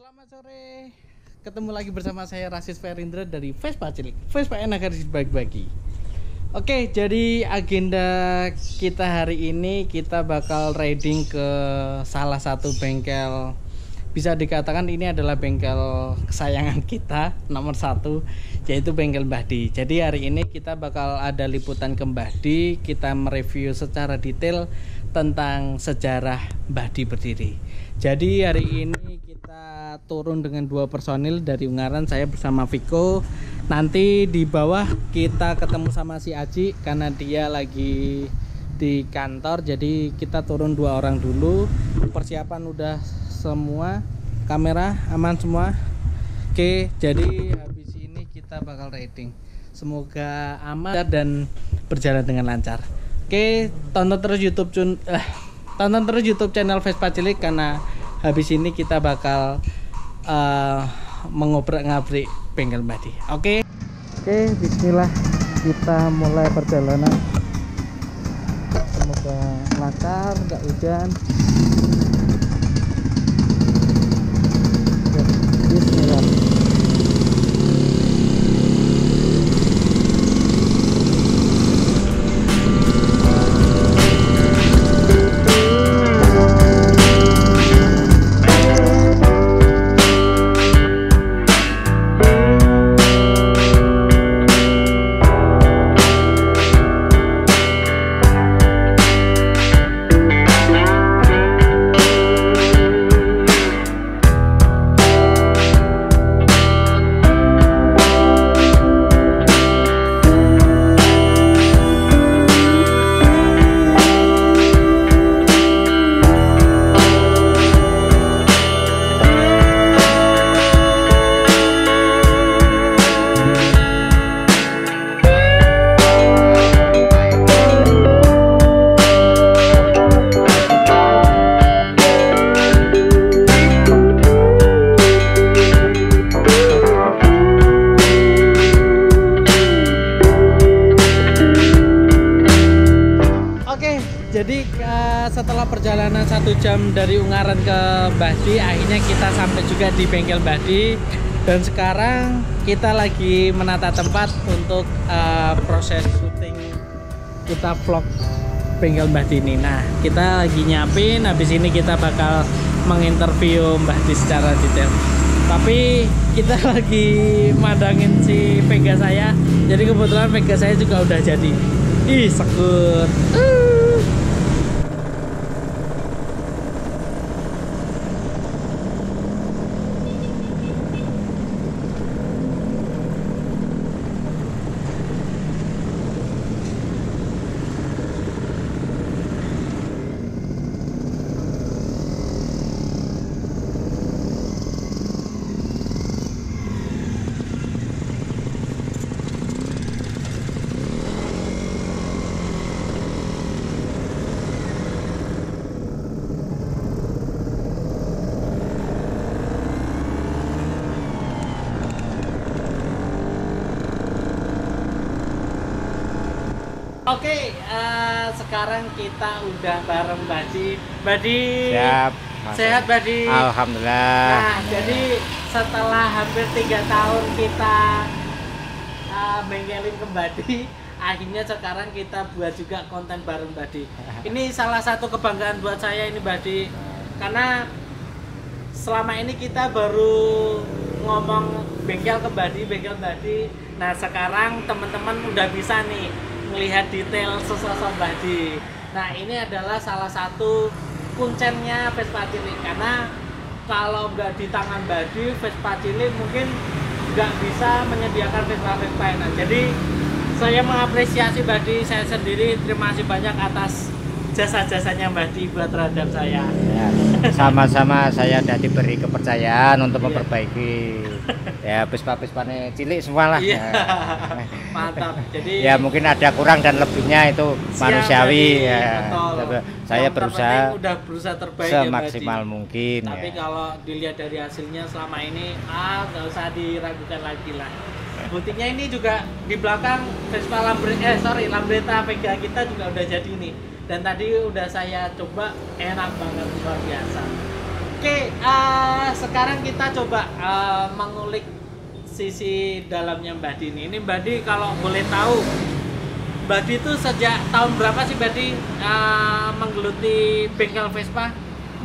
Selamat sore. Ketemu lagi bersama saya Rasis Ferindra dari Vespa Cilik. Vespa enak harus dibagi-bagi. Oke, jadi agenda kita hari ini kita bakal riding ke salah satu bengkel. Bisa dikatakan ini adalah bengkel kesayangan kita nomor 1, yaitu bengkel Mbah Di. Jadi hari ini kita bakal ada liputan ke Mbah Di. Kita mereview secara detail tentang sejarah Mbah Di berdiri. Jadi hari ini kita turun dengan 2 personil dari Ungaran, saya bersama Viko. Nanti di bawah kita ketemu sama si Aji karena dia lagi di kantor. Jadi kita turun 2 orang dulu. Persiapan udah semua, kamera aman semua. Oke, jadi habis ini kita bakal riding. Semoga aman dan berjalan dengan lancar. Oke, tonton terus YouTube channel Vespa Cilik karena habis ini kita bakal mengobrak-ngabrik bengkel Mbah Di. Oke, bismillah, kita mulai perjalanan. Semoga lancar, nggak hujan. Bismillah. Jadi setelah perjalanan 1 jam dari Ungaran ke Mbah Di, akhirnya kita sampai juga di bengkel Mbah Di. Dan sekarang kita lagi menata tempat untuk proses syuting kita vlog bengkel Mbah Di ini. Nah, kita lagi nyiapin, habis ini kita bakal menginterview Mbah Di secara detail. Tapi kita lagi mandangin si Vega saya. Jadi kebetulan Vega saya juga udah jadi. Ih, sekut. Oke, sekarang kita udah bareng Mbah Di. Mbah Di, siap. Sehat Mbah Di? Alhamdulillah. Nah, jadi setelah hampir 3 tahun kita bengkelin ke Mbah Di, akhirnya sekarang kita buat juga konten bareng Mbah Di. Ini salah satu kebanggaan buat saya ini Mbah Di, karena selama ini kita baru ngomong bengkel ke Mbah Di, bengkel Mbah Di. Nah, sekarang teman-teman udah bisa nih melihat detail sosok Mbah Di. Nah, ini adalah salah satu kuncennya Vespa Cilik, karena kalau nggak di tangan Mbah Di, Vespa Cilik mungkin nggak bisa menyediakan Vespa-Vespa enak. Jadi saya mengapresiasi Mbah Di, saya sendiri terima kasih banyak atas jasa-jasanya Mbah Di buat terhadap saya. Ya, sama-sama, saya sudah diberi kepercayaan untuk memperbaiki ya Vespa-Vespanya Cilik semua lah. Iya. Mantap. Jadi ya mungkin ada kurang dan lebihnya itu manusiawi ya. Betul. Saya berusaha udah berusaha terbaik semaksimal ya, mungkin. Tapi ya, kalau dilihat dari hasilnya selama ini nggak usah diragukan lagi lah. Buktinya ini juga di belakang Vespa Lambretta Vega kita juga udah jadi nih. Dan tadi udah saya coba, enak banget, luar biasa. Oke, sekarang kita coba mengulik sisi dalamnya Mbak Di ini. Ini Mbak Di kalau boleh tahu, Mbak Di itu sejak tahun berapa sih Mbak Di menggeluti bengkel Vespa?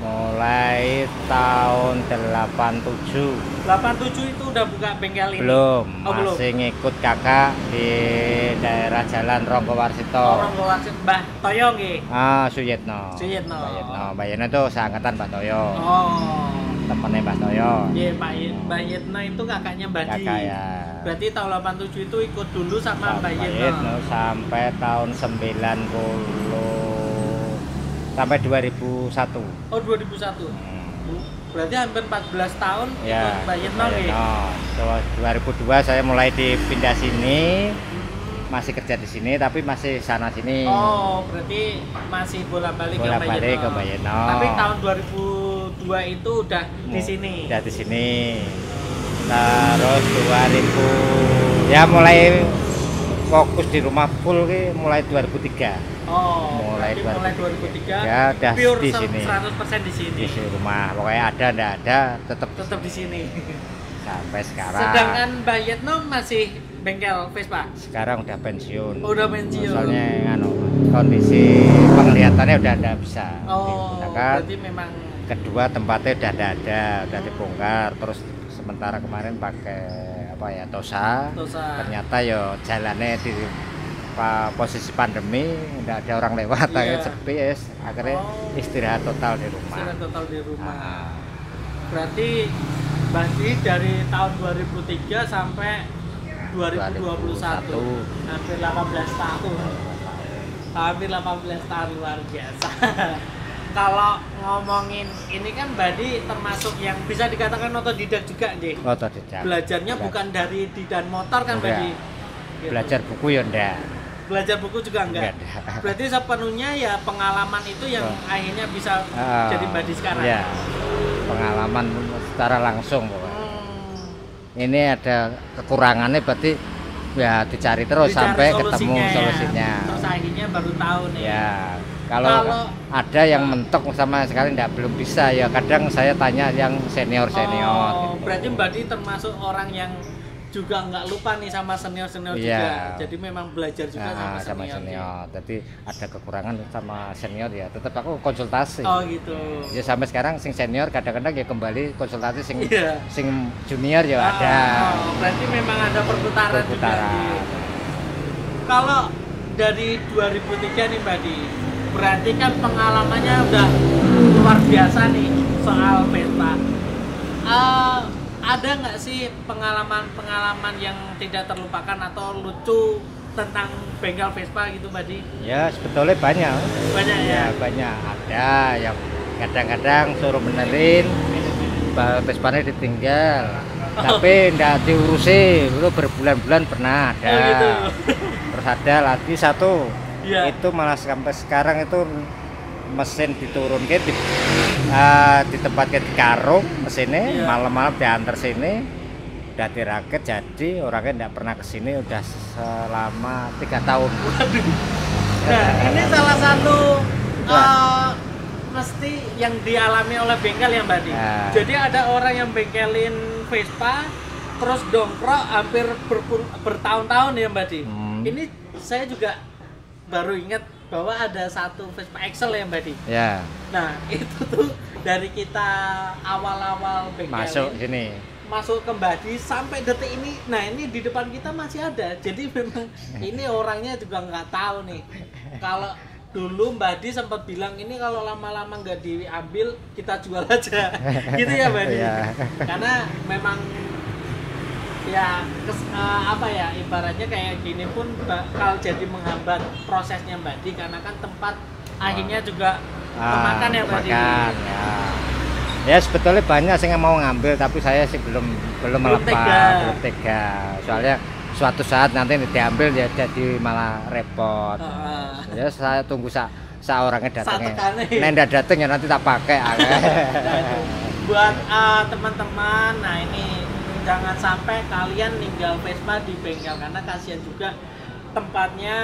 Mulai tahun 87. 87 itu udah buka bengkel ini? Belum, belum. masih ngikut kakak di daerah Jalan Ronggowarsito. Ronggowarsito, Mbah Toyo nggih. Suyitno. Suyitno. Mbak Yetno itu seangkatan Mbak Toyo. Oh. Temennya Mbak Toyo. Iya, Mbak Yetno itu kakaknya Mbak Di. Kakak ya. Berarti tahun 87 itu ikut dulu sama Mbak Yetno. Yetno sampai tahun 90 sampai 2001. Oh, 2001. Berarti hampir 14 tahun Ya, ikut Mbak Yetno nggih. 2002 saya mulai dipindah sini. Masih kerja di sini tapi masih sana sini. Oh, berarti masih bolak-balik ke Mbak Yetno. Tapi tahun 2002 itu udah di sini. Udah di sini. Terus 2000 ya mulai fokus di rumah full mulai 2003. Oh, mulai 2003 ya udah pure di sini. 100% di sini. Di rumah. Pokoknya ada enggak ada tetap di sini. Sampai sekarang. Sedangkan Mbak Yetno masih bengkel Vespa. Sekarang udah pensiun. Udah pensiun. Soalnya kondisi penglihatannya udah enggak bisa digunakan. Berarti memang kedua tempatnya udah ada, udah dibongkar. Terus sementara kemarin pakai apa ya Tosa. Ternyata yo jalannya di posisi pandemi nggak ada orang lewat, sepi ya. Akhirnya istirahat total di rumah. Berarti Mbak Di dari tahun 2003 sampai 2021 hampir 18 tahun. Hampir 18 tahun, luar biasa. Kalau ngomongin ini kan Mbak Di termasuk yang bisa dikatakan otodidak juga nih. Otodidak. Belajarnya bukan dari didan motor kan Mbak Di? Gitu. Belajar buku ya enggak. Belajar buku juga enggak. Berarti sepenuhnya ya pengalaman itu yang akhirnya bisa jadi Mbak Di sekarang. Ya. Pengalaman secara langsung pokoknya. Ini ada kekurangannya berarti ya dicari terus sampai ketemu solusinya. Terus akhirnya baru tahu nih. Ya. Kalau ada yang mentok sama sekali belum bisa ya kadang saya tanya yang senior gitu. Berarti Mbak Di termasuk orang yang juga nggak lupa nih sama senior juga. Jadi memang belajar juga sama senior. Jadi ada kekurangan sama senior ya tetap aku konsultasi. Oh gitu. Ya sampai sekarang sing senior kadang-kadang ya kembali konsultasi sing junior ya ada. Berarti memang ada perputaran. Juga. Kalau dari 2003 nih Mbak Di, berarti kan pengalamannya udah luar biasa nih soal Vespa. Ada nggak sih pengalaman yang tidak terlupakan atau lucu tentang bengkel Vespa gitu Mbak Di? Ya sebetulnya banyak. Banyak ya? Banyak. Ada yang kadang-kadang suruh benerin Vespanya ditinggal. Tapi nggak diurusi, itu berbulan-bulan pernah ada. Gitu. Terus ada lagi satu. Itu malah sampai sekarang itu mesin diturunkan di tempatnya di karung mesinnya, malam-malam diantar sini udah dirakit, jadi orangnya nggak pernah kesini udah selama 3 tahun. Nah ini salah satu mesti yang dialami oleh bengkel ya Mbak Di. Jadi ada orang yang bengkelin Vespa terus dongkrok hampir bertahun-tahun ya Mbak Di. Ini saya juga baru ingat bahwa ada satu Vespa Excel ya Mbak Di. Ya. Nah itu tuh dari kita awal-awal bengkelin masuk ke Mbak Di sampai detik ini. Nah ini di depan kita masih ada. Jadi memang ini orangnya juga nggak tahu nih. Kalau dulu Mbak Di sempat bilang ini kalau lama-lama nggak diambil kita jual aja. Gitu ya Mbak Di. Karena memang ya ibaratnya kayak gini pun bakal jadi menghambat prosesnya Mbak Di karena kan tempat akhirnya juga memakan ya Mbak Di. Ya sebetulnya banyak sih yang mau ngambil tapi saya sih belum tega. Soalnya suatu saat nanti diambil ya jadi malah repot. Ya saya tunggu orangnya datangnya. Nenda datang ya nanti tak pakai. Buat teman-teman, nah ini jangan sampai kalian ninggal Vespa di bengkel karena kasihan juga tempatnya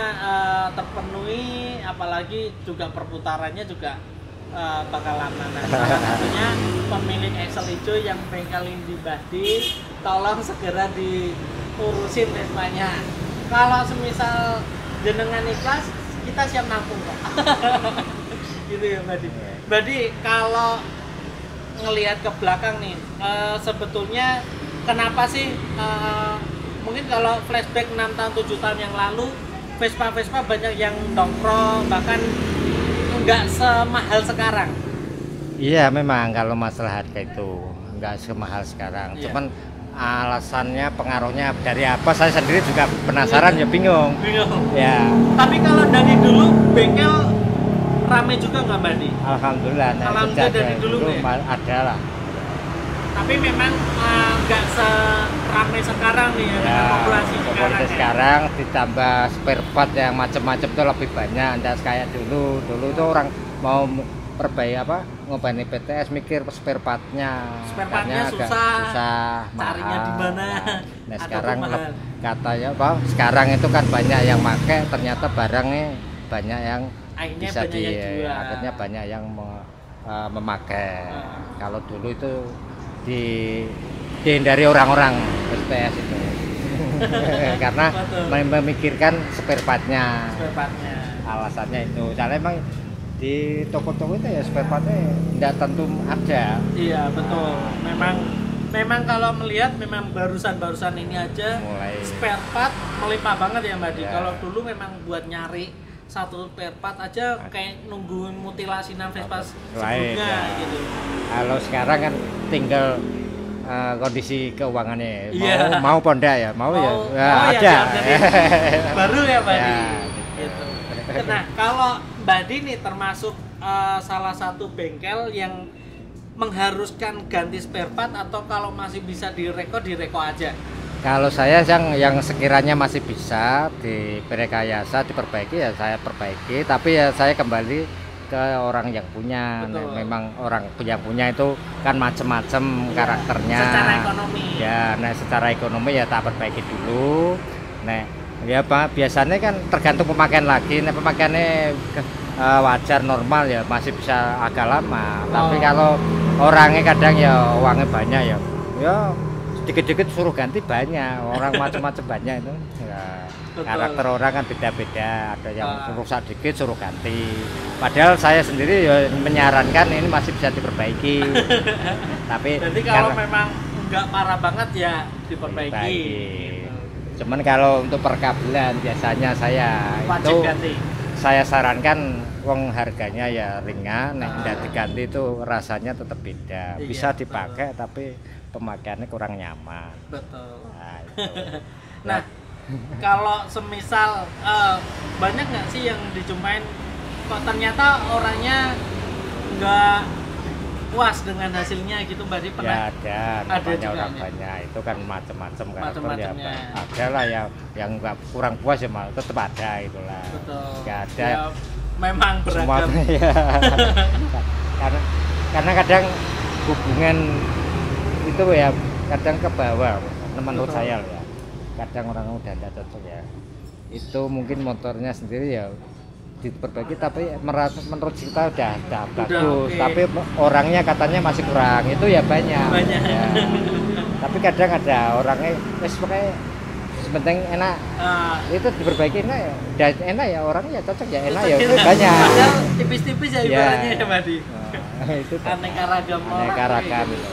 terpenuhi, apalagi juga perputarannya juga bakal lama. Nah, salah satunya pemilik Excel hijau yang bengkel ini di Badi, tolong segera diurusin Vespanya. Kalau semisal jenengan ikhlas, kita siap nampung kok. Gitu ya Badi. Badi, kalau ngelihat ke belakang nih, sebetulnya kenapa sih mungkin kalau flashback 6 tahun 7 tahun yang lalu Vespa banyak yang nongkrong, bahkan nggak semahal sekarang. Iya, memang kalau masalah harga itu nggak semahal sekarang. Iya. Cuman alasannya, pengaruhnya dari apa, saya sendiri juga penasaran, ya bingung. Ya. Tapi kalau dari dulu bengkel rame juga nggak Badi? Alhamdulillah. Alhamdulillah dari dulu ya? Ada lah. Tapi memang nggak seramai sekarang nih ya, dengan populasi sekarang. Sekarang ditambah spare part yang macam-macam tuh lebih banyak. Nggak kayak dulu. Dulu tuh orang mau perbaiki ngobani PTS mikir spare partnya. Spare partnya susah. Carinya di mana? Nah sekarang katanya sekarang itu kan banyak yang pakai, ternyata barangnya banyak yang akhirnya bisa banyak akhirnya banyak yang memakai. Kalau dulu itu dihindari orang-orang SPS itu karena memikirkan spare partnya. Alasannya itu, soalnya emang di toko-toko itu ya spare partnya tidak tentu ada. Iya betul. Memang kalau melihat memang barusan ini aja mulai spare part melimpah banget ya Mbak Di. Kalau dulu memang buat nyari satu spare part aja kayak nungguin mutilasi Vespa sebelumnya gitu. Kalau sekarang kan tinggal kondisi keuangannya mau ponda ya ada. Baru ya Mbak Di. Gitu. Nah kalau Mbak Di nih termasuk salah satu bengkel yang mengharuskan ganti spare part, atau kalau masih bisa direko aja? Kalau saya yang sekiranya masih bisa direkayasa, diperbaiki ya saya perbaiki, tapi ya saya kembali ke orang yang punya. Nah, memang orang yang punya itu kan macam-macam karakternya. Secara ekonomi. Ya, nah secara ekonomi ya tak perbaiki dulu. Nah, ya Pak, biasanya kan tergantung pemakaian lagi. Nah, pemakaiannya wajar normal ya masih bisa agak lama. Tapi kalau orangnya kadang ya uangnya banyak ya dikit-dikit suruh ganti banyak, orang macam-macam banyak itu ya, karakter orang kan beda-beda, ada yang rusak dikit suruh ganti, padahal saya sendiri ya menyarankan ini masih bisa diperbaiki. Tapi jadi kalau memang nggak parah banget ya diperbaiki. Cuman kalau untuk perkabelan biasanya saya wajib ganti. Saya sarankan wong harganya ya ringan, tidak diganti itu rasanya tetap beda, bisa dipakai tapi pemakaiannya kurang nyaman. Betul. Nah, itu. Nah, kalau semisal banyak nggak sih yang dijumpain kok ternyata orangnya nggak puas dengan hasilnya gitu Mbak Di, pernah? Ya ada orang banyak, itu kan macam-macam ya, ada lah yang nggak kurang puas ya malah tetap ada itulah. Betul. Nggak ada. Ya, memang beragam. Ya. karena kadang hubungan itu ya kadang ke bawah menurut saya ya, kadang orang udah tidak cocok ya, itu mungkin motornya sendiri ya diperbaiki tapi menurut kita udah bagus, tapi orangnya katanya masih kurang, itu ya banyak. Ya. Tapi kadang ada orangnya pakai sepenting enak, itu diperbaiki enak ya, udah enak ya, orangnya cocok ya, enak ya, itu banyak. Padahal tipis-tipis ya ibaratnya ya Mbak Di. Itu aneka ragam itu.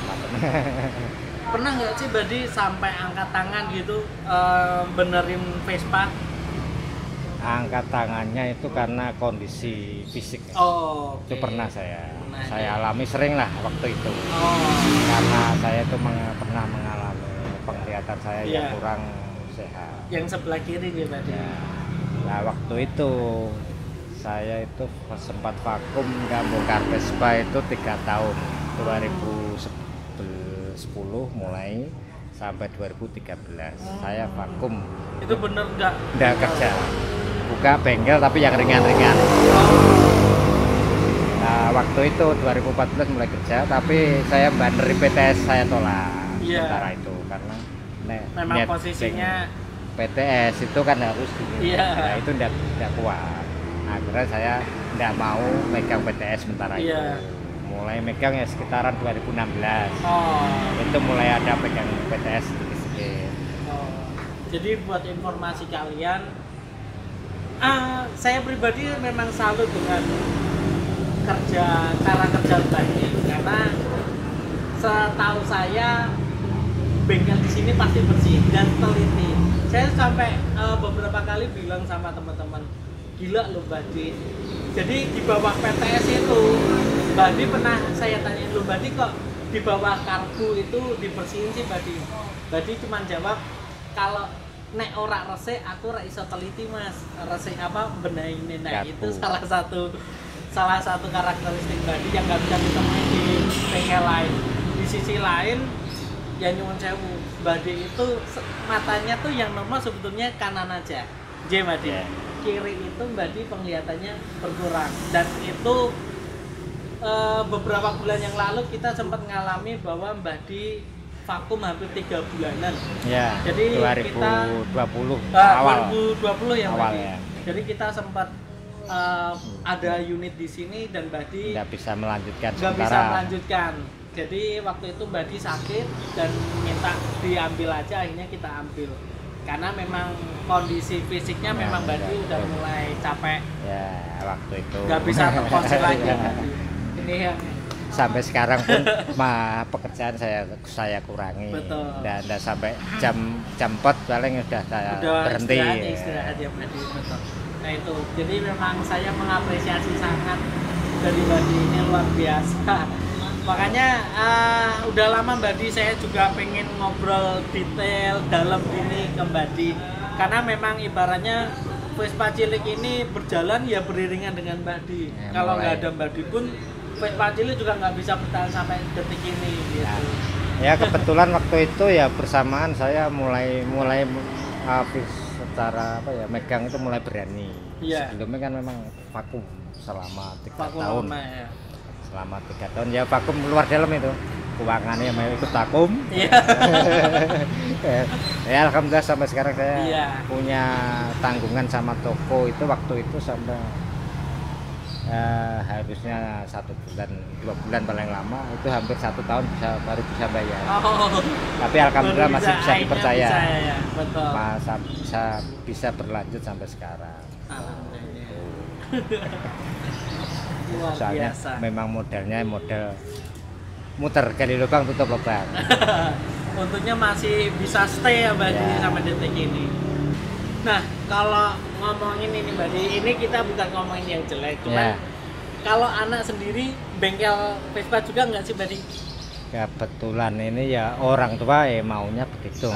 Pernah nggak sih Mbak Di sampai angkat tangan gitu benerin Vespa? Angkat tangannya itu karena kondisi fisik. Itu pernah saya alami sering lah waktu itu. Karena saya itu pernah mengalami penglihatan saya yang kurang sehat. Yang sebelah kiri nih Mbak Di. Nah waktu itu saya itu sempat vakum nggak bongkar Vespa itu 3 tahun, 2010 mulai sampai 2013 saya vakum. Itu bener nggak kerja, buka bengkel tapi yang ringan-ringan. Nah waktu itu 2014 mulai kerja, tapi saya banderi PTS saya tolak sementara itu karena memang posisinya PTS itu kan harus nah itu tidak kuat. Akhirnya saya nggak mau megang PTS sementara itu. Mulai megang ya sekitaran 2016. Itu mulai ada pegang PTS sedikit-sedikit. Jadi buat informasi kalian, saya pribadi memang salut dengan cara kerja Mbadi, karena setahu saya bengkel di sini pasti bersih dan teliti. Saya sampai beberapa kali bilang sama teman-teman, gila loh Mbadi. Jadi di bawah PTS itu, Mbadi pernah saya tanya, loh Mbadi kok di bawah karbu itu dibersihin sih Mbadi? Mbadi cuma jawab, kalau nek ora resik aku ora iso teliti Mas. Resik apa benahi ini. Nah, itu salah satu karakteristik Mbadi yang nggak bisa ditemuin di bengkel lain. Di sisi lain, ya nyuwun sewu, Mbadi itu matanya tuh yang normal sebetulnya kanan aja. Mbadi. Kiri itu Mbadi penglihatannya berkurang, dan itu beberapa bulan yang lalu kita sempat ngalami bahwa Mbadi vakum hampir 3 bulanan. Ya. Jadi 2020 awal. 2020 ya awal Mbadi. ya. Jadi kita sempat ada unit di sini dan Mbadi nggak bisa melanjutkan. Jadi waktu itu Mbadi sakit dan minta diambil aja, akhirnya kita ambil. Karena memang kondisi fisiknya memang Mbadi udah mulai capek. Ya, waktu itu. Nggak bisa terkonsen lagi. Ini yang sampai sekarang pun pekerjaan saya kurangi. Betul. Dan sampai jam 4 paling udah saya berhenti. Istirahat ya Mbadi, betul. Nah itu, jadi memang saya mengapresiasi sangat dari Mbadi ini, luar biasa. Makanya udah lama Mbadi saya juga pengen ngobrol detail dalam ini ke Mbadi, karena memang ibaratnya Vespa cilik ini berjalan ya beriringan dengan Mbadi. Kalau nggak ada Mbadi pun Vespa cilik juga nggak bisa bertahan sampai detik ini gitu. Ya kebetulan waktu itu ya bersamaan saya mulai secara megang itu mulai berani. Sebelumnya kan memang vakum selama 3 tahun. Selama 3 tahun ya vakum luar dalam itu, keuangannya mau ikut vakum. Ya alhamdulillah sampai sekarang saya punya tanggungan sama toko itu waktu itu sampai harusnya 1 bulan 2 bulan paling lama, itu hampir 1 tahun baru bisa bayar. Tapi alhamdulillah masih bisa dipercaya. Betul. Bisa berlanjut sampai sekarang. Soalnya memang modelnya model muter gali lubang tutup lubang. Untungnya masih bisa stay ya Mbadi sampai detik ini. Nah kalau ngomongin ini Mbadi, ini kita bukan ngomongin yang jelek, cuman kalau anak sendiri bengkel Vespa juga nggak sih Mbadi? Kebetulan ini ya orang tua maunya begitu,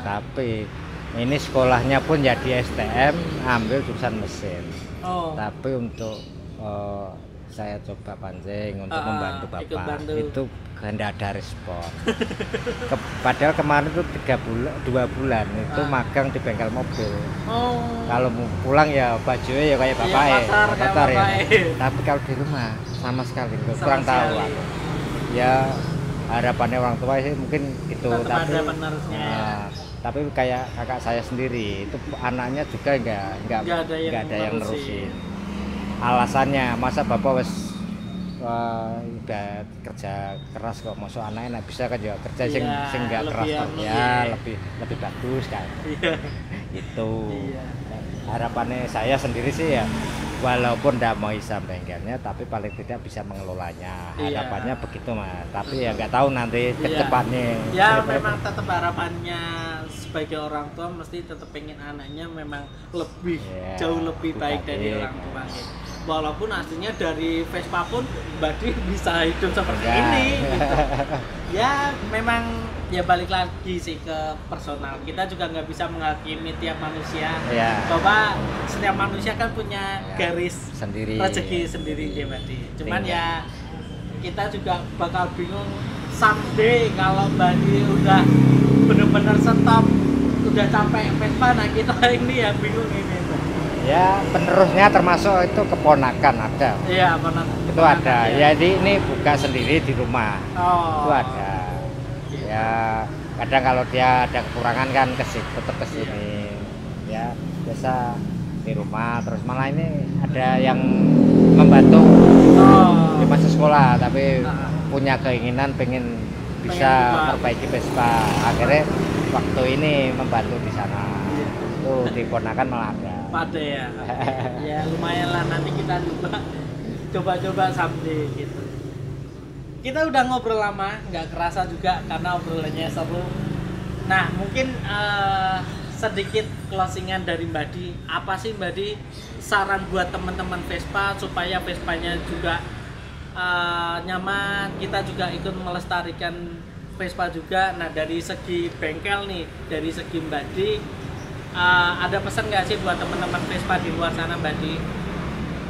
tapi ini sekolahnya pun ya di STM ambil jurusan mesin. Tapi untuk saya coba pancing untuk membantu bapak, itu nggak ada respon. Padahal kemarin itu 2 bulan itu magang di bengkel mobil. Kalau mau pulang ya bajunya ya kayak bapak kotor ya. Tapi kalau di rumah sama sekali kurang tahu aku. Ya harapannya orang tua sih mungkin itu, tapi kayak kakak saya sendiri itu anaknya juga nggak ada yang nerusin. Alasannya masa bapak udah kerja keras kok, masuk anaknya bisa kan juga kerja sing nggak keras ya lebih bagus kan. Itu harapannya saya sendiri sih ya, walaupun tidak mau isam bengkelnya tapi paling tidak bisa mengelolanya. Harapannya begitu Mas, tapi ya nggak tahu nanti kedepannya. Ya memang tetap harapannya sebagai orang tua mesti tetap pengen anaknya memang lebih jauh lebih baik dari orang tua. Walaupun aslinya dari Vespa pun Mbadi bisa hidup seperti ini gitu. Ya memang ya balik lagi sih ke personal, kita juga nggak bisa menghakimi tiap manusia. Bahwa setiap manusia kan punya garis sendiri, rezeki sendiri ya Mbadi. Cuman ya kita juga bakal bingung someday kalau Mbadi udah bener-bener stop, udah capek Vespa, nah kita ini ya bingung ini. Ya penerusnya termasuk itu keponakan ada. Iya ponakan. Itu ada. Jadi ini buka sendiri di rumah. Itu ada. Ya kadang kalau dia ada kekurangan kan tetap ke sini. Ya biasa di rumah. Terus malah ini ada yang membantu di masa sekolah, tapi punya keinginan pengen bisa perbaiki Vespa. Akhirnya waktu ini membantu di sana. Tuh diponakan malah ada ya. Ya lumayan lah, nanti kita coba someday gitu. Kita udah ngobrol lama, nggak kerasa juga karena obrolannya seru. Nah mungkin sedikit closingan dari Mbak Di. Apa sih Mbak Di saran buat teman-teman Vespa supaya Vespanya juga nyaman, kita juga ikut melestarikan Vespa juga. Nah dari segi bengkel nih, dari segi Mbak Di, ada pesan nggak sih buat teman-teman Vespa di luar sana Mbak Di?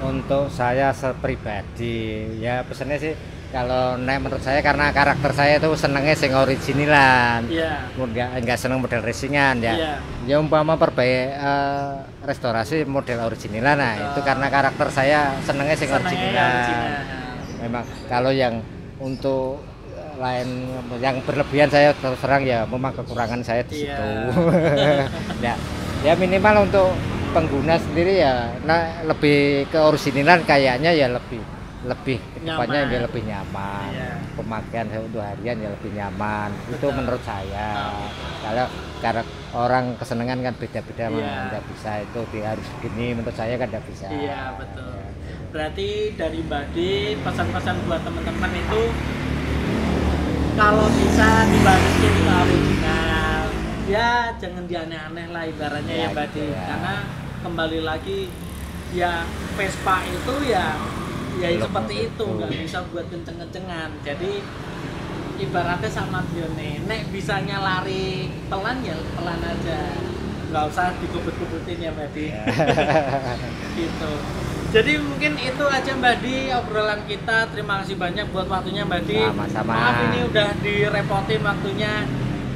Untuk saya pribadi ya pesannya sih, kalau menurut saya karena karakter saya tuh senengnya sing originalan, nggak seneng model racingan ya. Ya umpama perbaik restorasi model originalan, nah itu karena karakter saya senengnya sing originalan. Memang kalau yang untuk lain yang berlebihan saya terus terang ya memang kekurangan saya di situ. Ya minimal untuk pengguna sendiri ya lebih ke originalan kayaknya ya lebih kedepannya ya lebih nyaman. Pemakaian untuk harian ya lebih nyaman. Betul. Itu menurut saya. Kalau karena orang kesenangan kan beda-beda, nggak bisa itu harus begini, menurut saya kan nggak bisa. Iya betul. Berarti dari Mbak Di pesan-pesan buat teman-teman itu kalau bisa dibalikin ke original, ya jangan dianeh-aneh lah ibaratnya ya Mbak Di. Karena kembali lagi ya Vespa itu ya seperti itu, nggak bisa buat kenceng-kencengan. Jadi ibaratnya sama dia nenek bisanya lari pelan ya pelan aja, nggak usah dikubut-kubutin ya Mbak Di. Gitu. Jadi mungkin itu aja Mbak Di obrolan kita. Terima kasih banyak buat waktunya Mbak Di. Sama-sama. Maaf ini udah direpotin waktunya,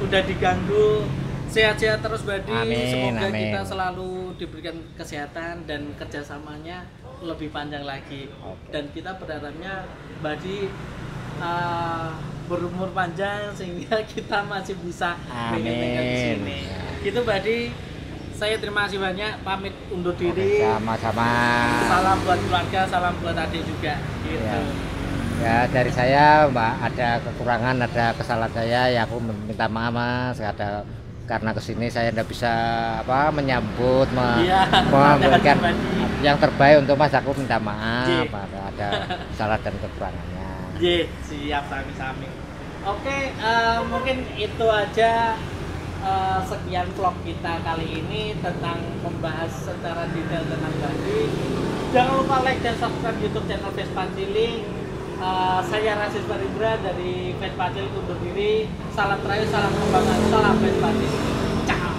udah diganggu. Sehat-sehat terus Mbak Di. Semoga kita selalu diberikan kesehatan dan kerjasamanya lebih panjang lagi. Dan kita berharapnya Mbak Di berumur panjang sehingga kita masih bisa bengkel-bengkel di sini. Gitu Mbak Di. Saya terima kasih banyak, pamit undur diri. Sama-sama. Salam buat keluarga, salam buat adik juga. Gitu. Ya dari saya Mbak, ada kekurangan, ada kesalahan saya, ya aku minta maaf Mas. Karena kesini saya tidak bisa menyambut, memberikan yang terbaik untuk Mas. Aku minta maaf, ada salah dan kekurangannya. Siap, sami-sami. Oke, mungkin itu aja. Sekian vlog kita kali ini tentang membahas secara detail tentang Mbak Di. Jangan lupa like dan subscribe YouTube channel Vespa Cilik. Saya Rasis Farindra dari Vespa Cilik undur diri. Salam terakhir, salam kembangan, salam Vespa Cilik. Ciao.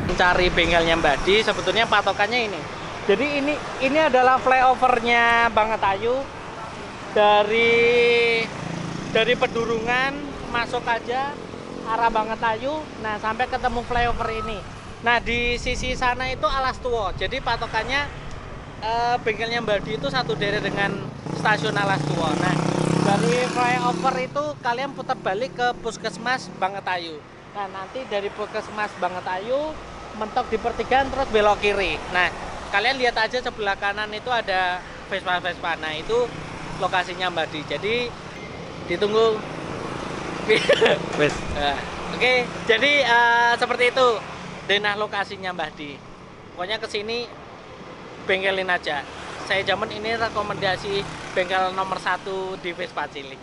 Mencari bengkelnya Mbak Di, sebetulnya patokannya ini. Jadi ini adalah flyovernya Bangetayu. Dari Pedurungan masuk aja arah Bangetayu, nah sampai ketemu flyover ini. Nah di sisi sana itu Alas Tuwo. Jadi patokannya bengkelnya Mbak Di itu satu daerah dengan stasiun Alas Tuwo. Nah dari flyover itu kalian putar balik ke Puskesmas Bangetayu. Nah nanti dari Puskesmas Bangetayu mentok di pertigaan terus belok kiri. Nah kalian lihat aja sebelah kanan itu ada Vespa. Nah itu lokasinya Mbak Di. Jadi ditunggu. Oke, jadi seperti itu denah lokasinya Mbak Di. Pokoknya kesini bengkelin aja. Saya jamin ini rekomendasi bengkel nomor 1 di Vespa Cilik.